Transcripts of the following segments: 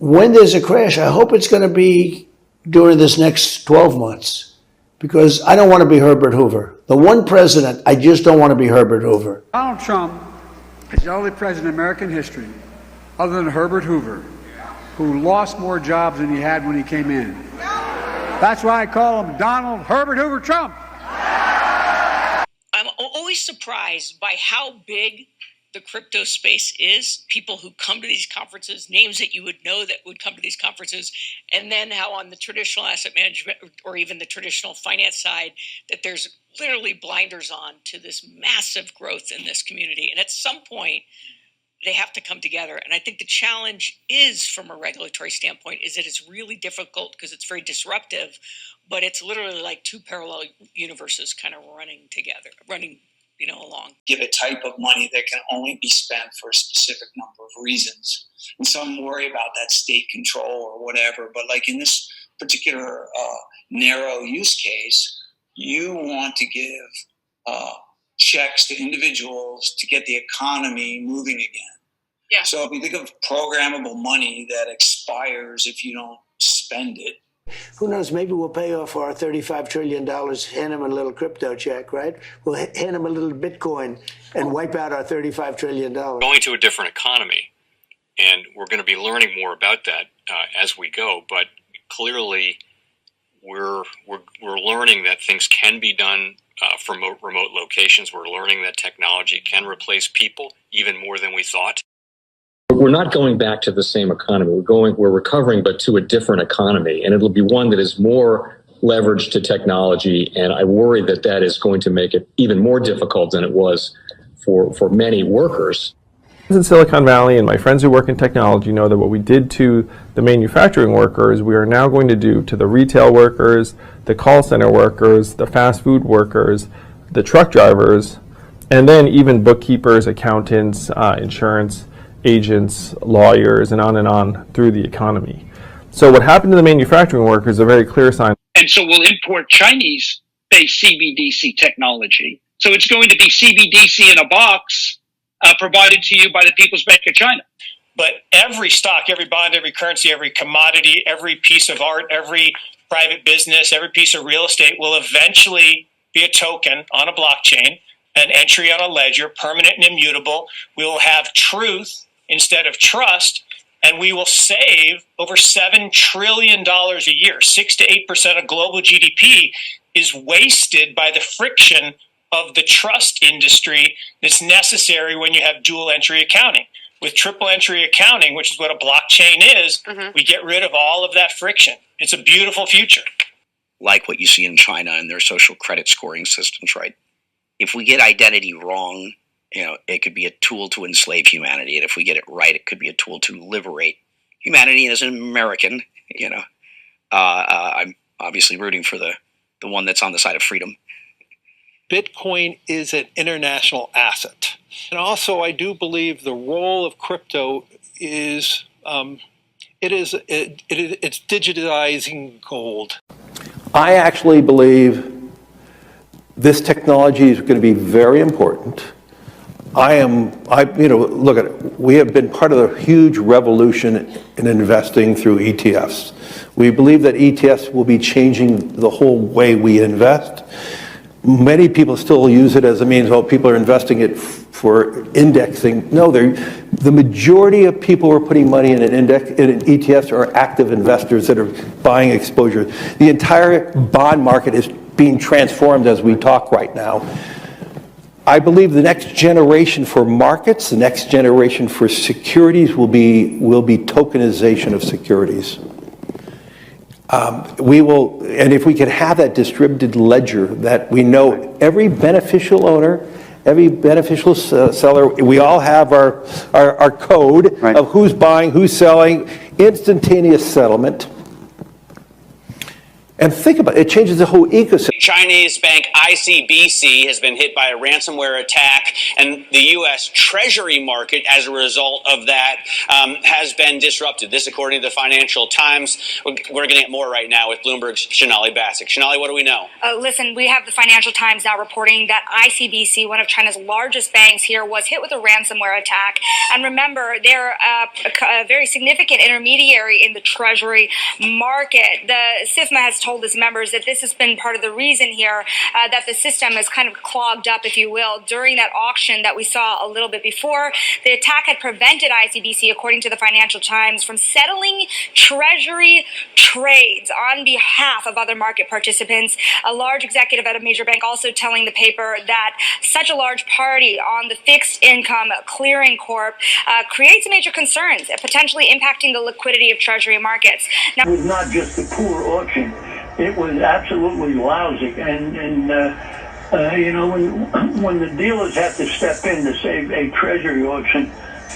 when there's a crash, I hope it's going to be during this next 12 months, because I don't want to be Herbert Hoover. The one president, I just don't want to be Herbert Hoover. Donald Trump is the only president in American history, other than Herbert Hoover, who lost more jobs than he had when he came in. That's why I call him Donald Herbert Hoover Trump. I'm always surprised by how big the crypto space is. People who come to these conferences, names that you would know that would come to these conferences, and then how on the traditional asset management or even the traditional finance side, that there's literally blinders on to this massive growth in this community. And at some point, they have to come together. And I think the challenge is, from a regulatory standpoint, is that it's really difficult because it's very disruptive, but it's literally like two parallel universes kind of running together, along. Give a type of money that can only be spent for a specific number of reasons. And some worry about that state control or whatever, but like in this particular narrow use case, you want to give checks to individuals to get the economy moving again. Yeah. So if you think of programmable money that expires if you don't spend it, Who knows, maybe we'll pay off our $35 trillion, hand him a little crypto check, right? We'll hand him a little Bitcoin and wipe out our $35 trillion. Going to a different economy, and we're going to be learning more about that as we go, but clearly we're learning that things can be done from remote locations. We're learning that technology can replace people even more than we thought. We're not going back to the same economy. We're recovering, but to a different economy, and it'll be one that is more leveraged to technology. And I worry that that is going to make it even more difficult than it was for many workers. In Silicon Valley, and my friends who work in technology know that what we did to the manufacturing workers, we are now going to do to the retail workers, the call center workers, the fast food workers, the truck drivers, and then even bookkeepers, accountants, insurance agents, lawyers, and on through the economy. So what happened to the manufacturing workers is a very clear sign. And so we'll import Chinese-based CBDC technology. So it's going to be CBDC in a box provided to you by the People's Bank of China. But every stock, every bond, every currency, every commodity, every piece of art, every private business, every piece of real estate will eventually be a token on a blockchain, an entry on a ledger, permanent and immutable. We will have truth instead of trust, and we will save over $7 trillion a year. 6 to 8% of global GDP is wasted by the friction of the trust industry that's necessary when you have dual entry accounting. With triple entry accounting, which is what a blockchain is, we get rid of all of that friction. It's a beautiful future. Like what you see in China and their social credit scoring systems, right? If we get identity wrong, it could be a tool to enslave humanity. And if we get it right, it could be a tool to liberate humanity. And as an American, I'm obviously rooting for the one that's on the side of freedom. Bitcoin is an international asset. And also, I do believe the role of crypto is, it's digitizing gold. I actually believe this technology is going to be very important. Look at it. We have been part of the huge revolution in investing through ETFs. We believe that ETFs will be changing the whole way we invest. Many people still use it as a means, people are investing it for indexing. No, the majority of people who are putting money in in ETFs are active investors that are buying exposure. The entire bond market is being transformed as we talk right now. I believe the next generation for markets, the next generation for securities will be tokenization of securities. And if we could have that distributed ledger that we know every beneficial owner, every beneficial seller, we all have our code of who's buying, who's selling, instantaneous settlement. And think about it, it changes the whole ecosystem. Chinese bank ICBC has been hit by a ransomware attack, and the U.S. Treasury market, as a result of that, has been disrupted. This, according to the Financial Times. We're getting at more right now with Bloomberg's Shonali Bassick. Shonali, what do we know? Listen, we have the Financial Times now reporting that ICBC, one of China's largest banks here, was hit with a ransomware attack. And remember, they're a very significant intermediary in the Treasury market. The SIFMA has told its members that this has been part of the reason here that the system is kind of clogged up, if you will, during that auction that we saw a little bit before. The attack had prevented ICBC, according to the Financial Times, from settling Treasury trades on behalf of other market participants. A large executive at a major bank also telling the paper that such a large party on the fixed income clearing corp creates major concerns, potentially impacting the liquidity of Treasury markets. Now, it was not just a poor auction. It was absolutely lousy. And you know, when the dealers have to step in to save a Treasury auction,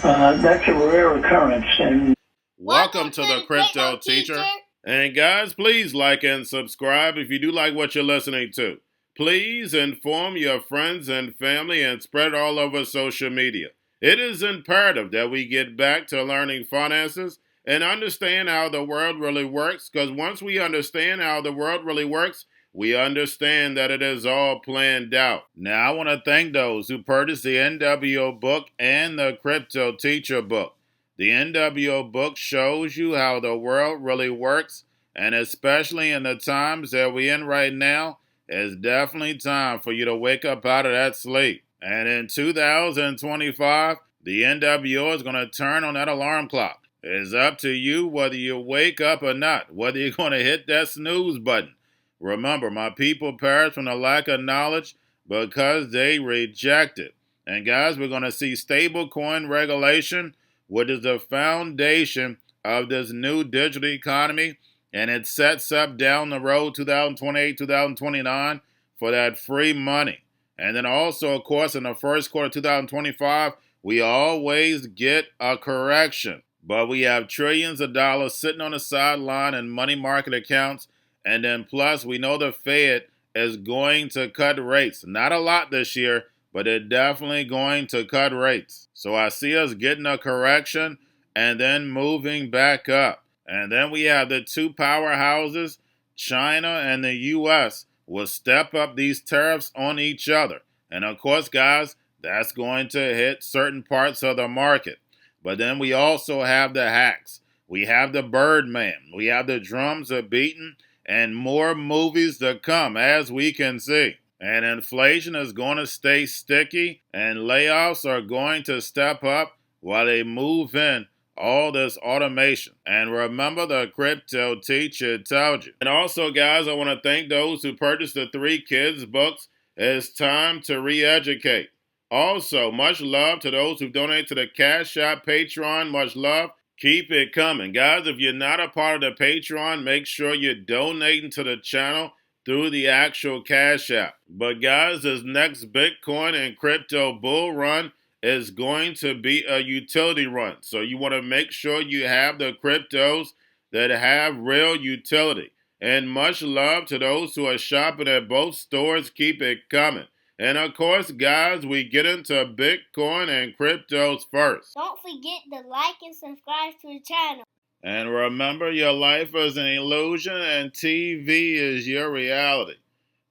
that's a rare occurrence. And welcome to the Crypto Teacher. And guys, please like and subscribe if you do like what you're listening to. Please inform your friends and family and spread it all over social media. It is imperative that we get back to learning finances and understand how the world really works, because once we understand how the world really works, we understand that it is all planned out. Now, I want to thank those who purchased the NWO book and the Crypto Teacher book. The NWO book shows you how the world really works, and especially in the times that we're in right now, it's definitely time for you to wake up out of that sleep. And in 2025, the NWO is going to turn on that alarm clock. It's up to you whether you wake up or not, whether you're going to hit that snooze button. Remember, my people perish from the lack of knowledge because they reject it. And guys, we're going to see stablecoin regulation, which is the foundation of this new digital economy, and it sets up down the road 2028, 2029 for that free money. And then also, of course, in the first quarter of 2025, we always get a correction. But we have trillions of dollars sitting on the sideline in money market accounts. And then plus, we know the Fed is going to cut rates. Not a lot this year, but they're definitely going to cut rates. So I see us getting a correction and then moving back up. And then we have the two powerhouses, China and the U.S., will step up these tariffs on each other. And of course, guys, that's going to hit certain parts of the market. But then we also have the hacks. We have the Birdman. We have the drums are beaten, and more movies to come, as we can see. And inflation is going to stay sticky, and layoffs are going to step up while they move in all this automation. And remember, the Crypto Teacher told you. And also, guys, I want to thank those who purchased the 3 kids books. It's time to re-educate. Also, much love to those who donate to the Cash App, Patreon. Much love. Keep it coming. Guys, if you're not a part of the Patreon, make sure you're donating to the channel through the actual Cash App. But guys, this next Bitcoin and crypto bull run is going to be a utility run. So you want to make sure you have the cryptos that have real utility. And much love to those who are shopping at both stores. Keep it coming. And of course, guys, we get into Bitcoin and cryptos first. Don't forget to like and subscribe to the channel. And remember, your life is an illusion and TV is your reality.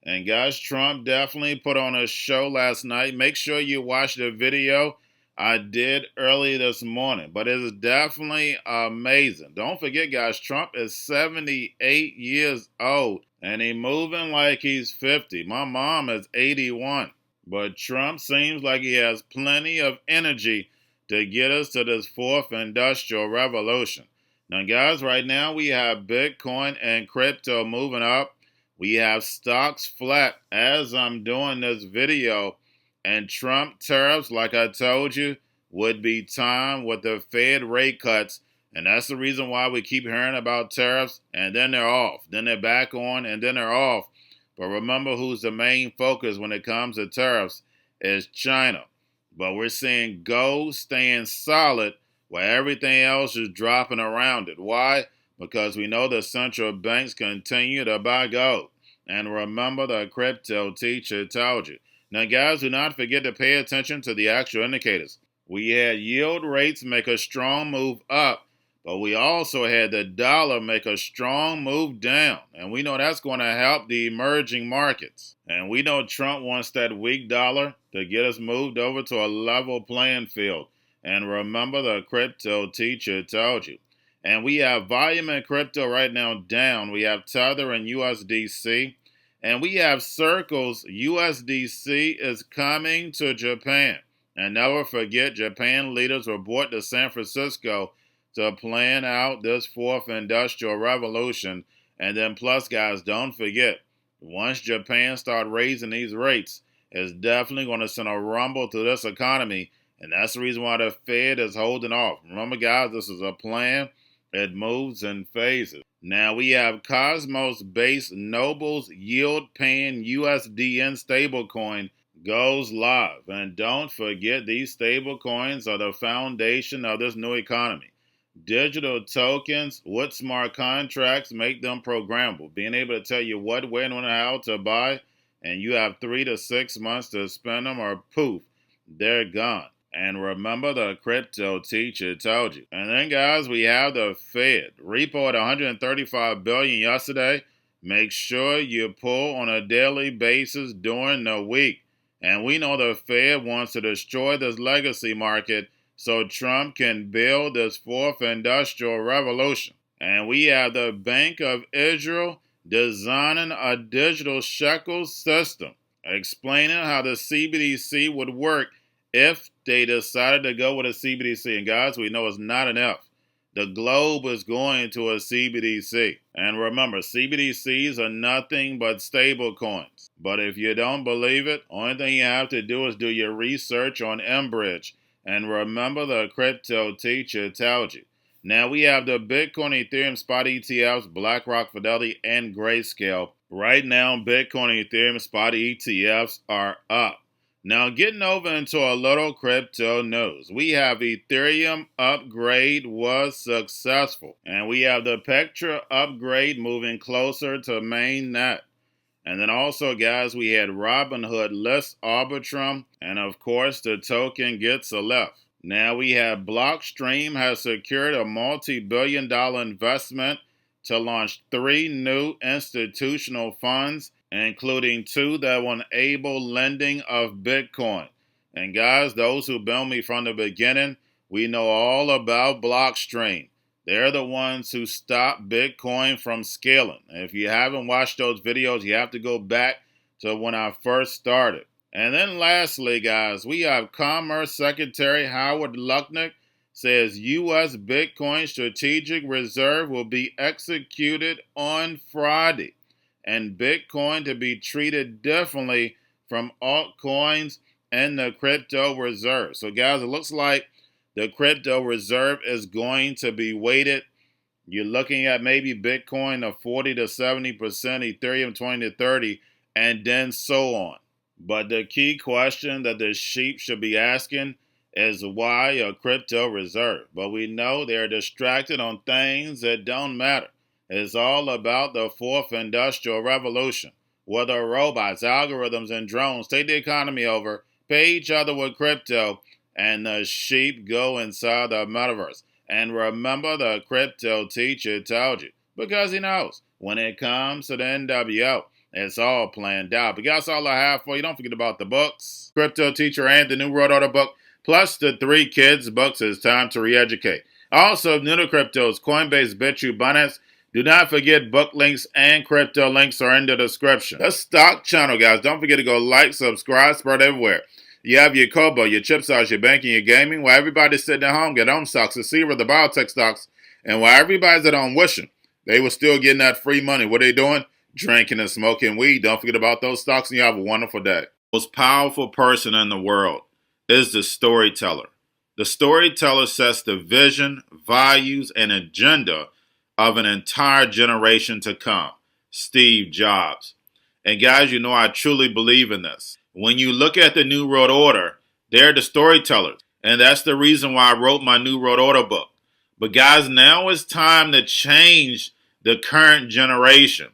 And guys, Trump definitely put on a show last night. Make sure you watch the video I did early this morning. But it is definitely amazing. Don't forget, guys, Trump is 78 years old. And he's moving like he's 50. My mom is 81. But Trump seems like he has plenty of energy to get us to this 4th industrial revolution. Now, guys, right now we have Bitcoin and crypto moving up. We have stocks flat as I'm doing this video. And Trump tariffs, like I told you, would be timed with the Fed rate cuts. And that's the reason why we keep hearing about tariffs, and then they're off. Then they're back on, and then they're off. But remember who's the main focus when it comes to tariffs is China. But we're seeing gold staying solid while everything else is dropping around it. Why? Because we know the central banks continue to buy gold. And remember, the crypto teacher told you. Now, guys, do not forget to pay attention to the actual indicators. We had yield rates make a strong move up, but we also had the dollar make a strong move down. And we know that's going to help the emerging markets. And we know Trump wants that weak dollar to get us moved over to a level playing field. And remember, the crypto teacher told you. And we have volume in crypto right now down. We have Tether and USDC. And we have Circles. USDC is coming to Japan. And never forget, Japan leaders were brought to San Francisco to plan out this fourth industrial revolution. And then plus, guys, don't forget, once Japan start raising these rates, it's definitely going to send a rumble to this economy. And that's the reason why the Fed is holding off. Remember, guys, this is a plan. It moves in phases. Now we have Cosmos-based Noble's yield-paying USDN stablecoin goes live. And don't forget, these stablecoins are the foundation of this new economy. Digital tokens with smart contracts make them programmable, being able to tell you what, when, and how to buy, and you have 3 to 6 months to spend them, or poof, they're gone. And remember, the crypto teacher told you. And then, guys, we have the Fed. Repo at $135 billion yesterday. Make sure you pull on a daily basis during the week. And we know the Fed wants to destroy this legacy market so Trump can build this fourth industrial revolution. And we have the Bank of Israel designing a digital shekel system, explaining how the CBDC would work if they decided to go with a CBDC. And guys, we know it's not enough. The globe is going to a CBDC. And remember, CBDCs are nothing but stable coins. But if you don't believe it, only thing you have to do is do your research on Enbridge. And remember, the crypto teacher told you. Now we have the Bitcoin, Ethereum spot ETFs, BlackRock, Fidelity, and Grayscale. Right now, Bitcoin, Ethereum spot ETFs are up. Now, getting over into a little crypto news, we have Ethereum upgrade was successful. And we have the Petra upgrade moving closer to mainnet. And then also, guys, we had Robinhood list Arbitrum. And of course, the token gets a left. Now we have Blockstream has secured a multi-billion-dollar investment to launch 3 new institutional funds, including 2 that will enable lending of Bitcoin. And guys, those who've been with me from the beginning, we know all about Blockstream. They're the ones who stopped Bitcoin from scaling. And if you haven't watched those videos, you have to go back to when I first started. And then lastly, guys, we have Commerce Secretary Howard Lutnick says U.S. Bitcoin Strategic Reserve will be executed on Friday, and Bitcoin to be treated differently from altcoins and the crypto reserve. So, guys, it looks like the crypto reserve is going to be weighted. You're looking at maybe Bitcoin of 40 to 70%, Ethereum 20 to 30, and then so on. But the key question that the sheep should be asking is why a crypto reserve? But we know they're distracted on things that don't matter. It's all about the fourth industrial revolution. Whether robots, algorithms, and drones take the economy over, pay each other with crypto, and the sheep go inside the metaverse. And remember, the crypto teacher told you, because he knows when it comes to the NWO, it's all planned out. But that's all I have for you. Don't forget about the books, Crypto Teacher and the New World Order book, plus the 3 kids books. It's time to re-educate. Also, new to cryptos, Coinbase, Bitrue, Binance. Do not forget book links and crypto links are in the description. The stock channel, guys. Don't forget to go like, subscribe, spread everywhere. You have your Kobo, your chip stocks, your banking, your gaming. While everybody's sitting at home, get home stocks, the Seaver, the biotech stocks. And while everybody's at home wishing they were still getting that free money, what are they doing? Drinking and smoking weed. Don't forget about those stocks, and you have a wonderful day. The most powerful person in the world is the storyteller. The storyteller sets the vision, values, and agenda of an entire generation to come. Steve Jobs. And guys, you know I truly believe in this. When you look at the New World Order, they're the storytellers. And that's the reason why I wrote my New World Order book. But guys, now it's time to change the current generation.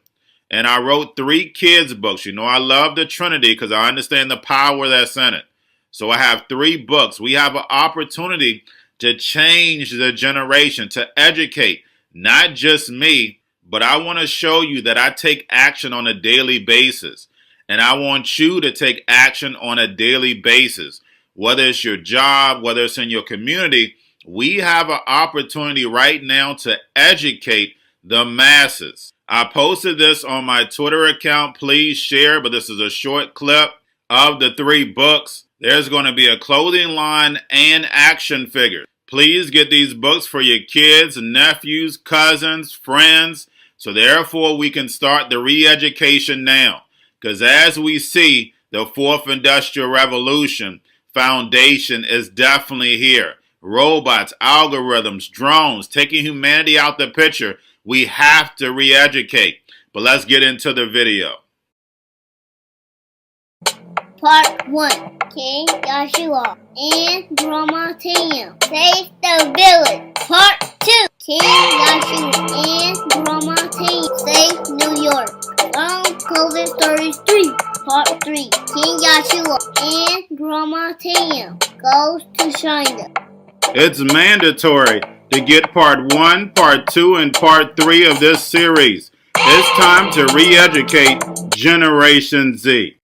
And I wrote 3 kids books. You know, I love the Trinity because I understand the power that's in it. So I have 3 books. We have an opportunity to change the generation, to educate, not just me, but I want to show you that I take action on a daily basis. And I want you to take action on a daily basis. Whether it's your job, whether it's in your community, we have an opportunity right now to educate the masses. I posted this on my Twitter account. Please share, but this is a short clip of the 3 books. There's going to be a clothing line and action figures. Please get these books for your kids, nephews, cousins, friends, so therefore we can start the re-education now. Because as we see, the 4th Industrial Revolution foundation is definitely here. Robots, algorithms, drones, taking humanity out the picture. We have to re-educate. But let's get into the video. Part 1. King Joshua and Grandma Tam save the village. Part 2. King Joshua and Grandma Tam save New York from COVID-33. Part 3. King Joshua and Grandma Tam goes to China. It's mandatory to get part 1, part 2, and part 3 of this series. It's time to re-educate Generation Z.